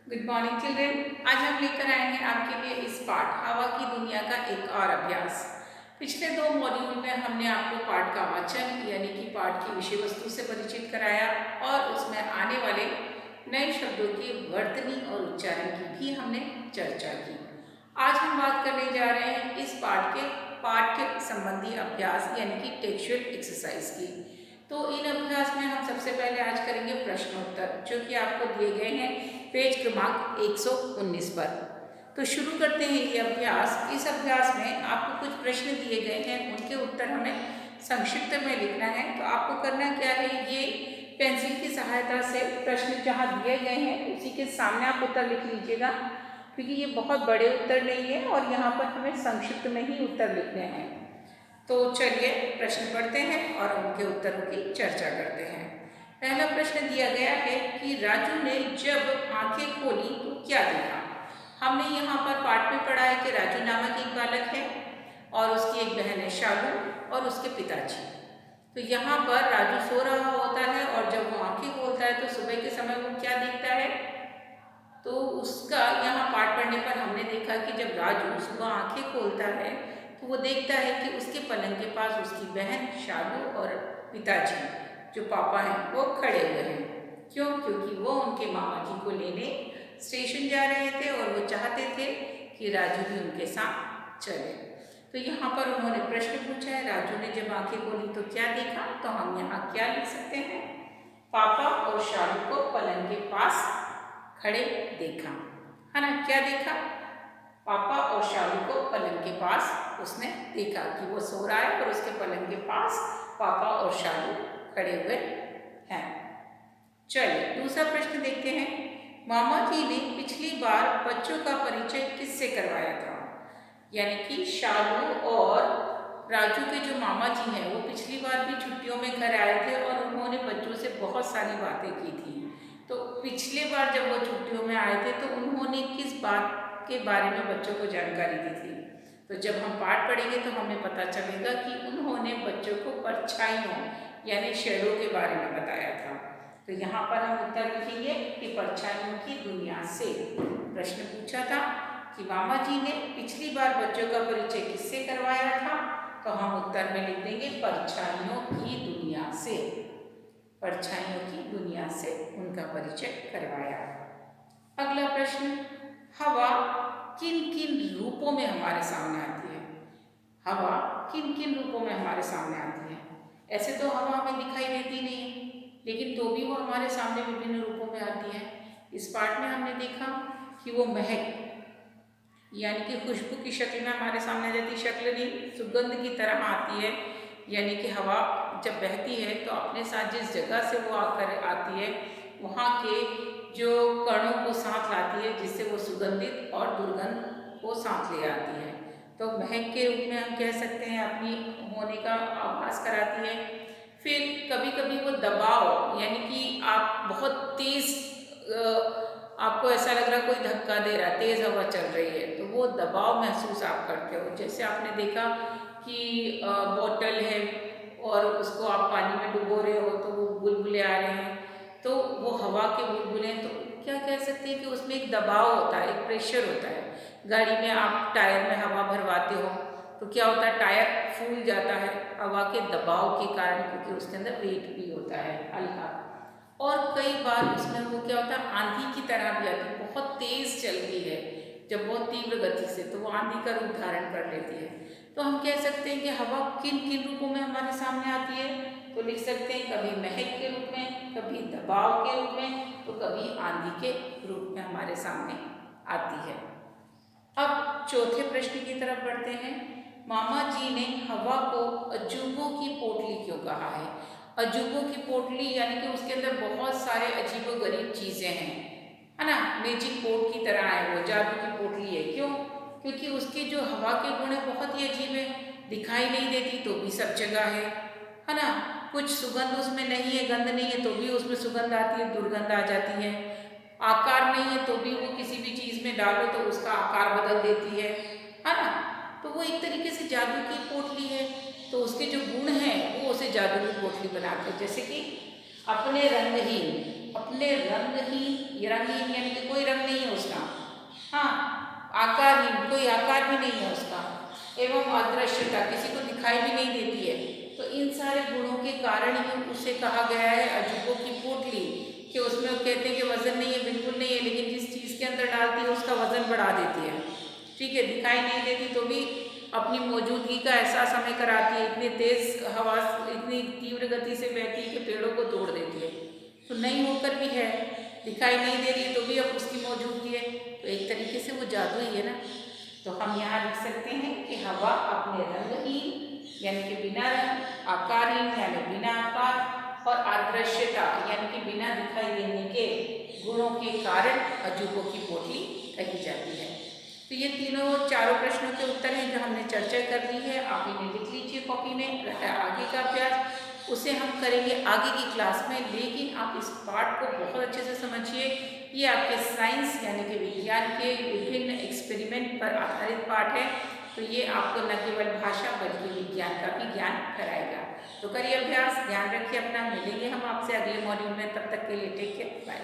Good morning children. आज हम लेकर आए हैं आपके लिए इस पाठ हवा की दुनिया का एक और अभ्यास। पिछले दो मॉड्यूल में हमने आपको पाठ का वाचन यानी कि पाठ की विषय वस्तु से परिचित कराया और उसमें आने वाले नए शब्दों की वर्तनी और उच्चारण की भी हमने चर्चा की। आज हम बात करने जा रहे हैं इस पाठ के पाठ्य संबंधी अभ्यास यानी कि टेक्सचुअल एक्सरसाइज की। तो इन अभ्यास में हम सबसे पहले आज करेंगे प्रश्नोत्तर, जो कि आपको दिए गए हैं पेज क्रमांक 119 पर। तो शुरू करते हैं ये अभ्यास। इस अभ्यास में आपको कुछ प्रश्न दिए गए हैं, उनके उत्तर हमें संक्षिप्त में लिखना है। तो आपको करना क्या है, ये पेंसिल की सहायता से प्रश्न जहाँ दिए गए हैं उसी के सामने आप उत्तर लिख लीजिएगा, क्योंकि ये बहुत बड़े उत्तर नहीं है और यहाँ पर हमें संक्षिप्त में ही उत्तर लिखने हैं। तो चलिए प्रश्न पढ़ते हैं और उनके उत्तरों की चर्चा करते हैं। पहला प्रश्न दिया गया है कि राजू ने जब आंखें खोली तो क्या देखा। हमने यहाँ पर पाठ में पढ़ा है कि राजू नामक एक बालक है और उसकी एक बहन है शालू और उसके पिताजी। तो यहाँ पर राजू सो रहा होता है और जब वो आंखें खोलता है तो सुबह के समय वो क्या देखता है। तो उसका यहाँ पाठ पढ़ने पर हमने देखा कि जब राजू सुबह आंखें खोलता है तो वो देखता है कि उसके पलंग के पास उसकी बहन शालू और पिताजी जो पापा हैं वो खड़े हुए हैं। क्यों? क्योंकि वो उनके मामा जी को लेने स्टेशन जा रहे थे और वो चाहते थे कि राजू भी उनके साथ चले। तो यहाँ पर उन्होंने प्रश्न पूछा है, राजू ने जब आंखें खोली तो क्या देखा। तो हम यहाँ क्या लिख सकते हैं, पापा और शालू को पलंग के पास खड़े देखा, है ना। क्या देखा, पापा और शालू को पलंग के पास उसने देखा कि वो सो रहा है और उसके पलंग के पास पापा और शालू खड़े हुए हैं। चलिए दूसरा प्रश्न देखते हैं। मामा जी ने पिछली बार बच्चों का परिचय किससे करवाया था। यानी कि शालू और राजू के जो मामा जी हैं वो पिछली बार भी छुट्टियों में घर आए थे और उन्होंने बच्चों से बहुत सारी बातें की थी। तो पिछले बार जब वो छुट्टियों में आए थे तो उन्होंने किस बात के बारे में बच्चों को जानकारी दी थी। तो जब हम पाठ पढ़ेंगे तो हमें पता चलेगा कि उन्होंने बच्चों को परछाइयों यानी शैडो के बारे में बताया था। तो यहाँ पर हम उत्तर लिखेंगे कि परछाइयों की दुनिया से। प्रश्न पूछा था कि मामा जी ने पिछली बार बच्चों का परिचय किससे करवाया था, तो हम उत्तर में लिख देंगे परछाइयों की दुनिया से। परछाइयों की दुनिया से उनका परिचय करवाया। अगला प्रश्न, हवा किन किन रूपों में हमारे सामने आती है। हवा किन किन रूपों में हमारे सामने आती है। ऐसे तो हवा हमें दिखाई देती नहीं है, लेकिन तो भी वो हमारे सामने विभिन्न रूपों में आती है। इस पाठ में हमने देखा कि वो महक यानी कि खुशबू की शक्ल में हमारे सामने रहती, शक्ल नहीं सुगंध की तरह आती है। यानी कि हवा जब बहती है तो अपने साथ जिस जगह से वो आकर आती है वहाँ के जो कणों को साथ लाती है, जिससे वो सुगंधित और दुर्गंध को साथ ले आती है। तो महक के रूप में हम कह सकते हैं अपनी होने का आभास कराती है। फिर कभी कभी वो दबाव यानी कि आप बहुत तेज आपको ऐसा लग रहा कोई धक्का दे रहा है, तेज हवा चल रही है, तो वो दबाव महसूस आप करते हो। जैसे आपने देखा कि बोतल है और उसको आप पानी में डुबो रहे हो तो वो बुलबुले आ रहे हैं, तो वो हवा के बुलबुले। तो क्या कह सकते हैं कि उसमें एक दबाव होता है, एक प्रेशर होता है। गाड़ी में आप टायर में हवा भरवाते हो तो क्या होता है, टायर फूल जाता है हवा के दबाव के कारण, क्योंकि उसके अंदर वेट भी होता है हल्का। और कई बार उसमें वो क्या होता है, आंधी की तरह भी आती है, बहुत तेज चलती है जब बहुत तीव्र गति से, तो वो आंधी का रूप धारण कर लेती है। तो हम कह सकते हैं कि हवा किन किन रूपों में हमारे सामने आती है। तो लिख सकते हैं कभी महक के रूप में, कभी दबाव के रूप में, तो कभी आंधी के रूप में हमारे सामने आती है। अब चौथे प्रश्न की तरफ बढ़ते हैं। मामा जी ने हवा को अजूबों की पोटली क्यों कहा है। अजूबों की पोटली यानी कि उसके अंदर बहुत सारे अजीबोगरीब चीज़ें हैं, है ना। मैजिक पोट की तरह है, वो जादू की पोटली है। क्यों? क्योंकि उसके जो हवा के गुण है बहुत ही अजीब है, दिखाई नहीं देती तो भी सब जगह है ना। कुछ सुगंध उसमें नहीं है, गंध नहीं है तो भी उसमें सुगंध आती है, दुर्गंध आ जाती है। आकार नहीं है तो भी वो किसी भी चीज़ में डालो तो उसका आकार बदल देती है ना। तो वो एक तरीके से जादू की पोटली है। तो उसके जो गुण हैं वो उसे जादू की पोटली बनाते हैं। जैसे कि अपने रंगहीन रंगहीन यानी कि कोई रंग नहीं है उसका, हाँ, आकारहीन कोई आकार भी नहीं है उसका, एवं अदृश्यता किसी को दिखाई भी नहीं देती है। तो इन सारे गुणों के कारण ही उसे कहा गया है अजूबों की पोटली, कि उसमें वो कहते हैं कि वजन नहीं है, बिल्कुल नहीं है, लेकिन जिस चीज़ के अंदर डालती है उसका वजन बढ़ा देती है। ठीक है, दिखाई नहीं देती तो भी अपनी मौजूदगी का एहसास हमें कराती है, इतनी तेज हवा इतनी तीव्र गति से बहती है कि पेड़ों को तोड़ देती है। तो नहीं होकर भी है, दिखाई नहीं दे रही तो भी अब उसकी मौजूदगी है, तो एक तरीके से वो जादू ही है ना। तो हम यहाँ लिख सकते हैं कि हवा अपने रंगहीन यानी कि बिना रंग, आकारहीन यानी बिना आकार, और अदृश्यता यानी कि बिना दिखाई देने के गुणों के कारण अजूबों की पोटली कही जाती है। तो ये चारों प्रश्नों के उत्तर हैं जो हमने चर्चा कर ली है, आप इन्हें लिख लीजिए कॉपी में। आगे का अभ्यास उसे हम करेंगे आगे की क्लास में, लेकिन आप इस पार्ट को बहुत अच्छे से समझिए। ये आपके साइंस यानी कि विज्ञान के विभिन्न एक्सपेरिमेंट पर आधारित पाठ है, तो ये आपको न केवल भाषा बल्कि विज्ञान का भी ज्ञान कराएगा। तो करिए अभ्यास, ध्यान रखिए अपना, मिलेंगे हम आपसे अगले मॉड्यूल में, तब तक के लिए टेक केयर, बाय।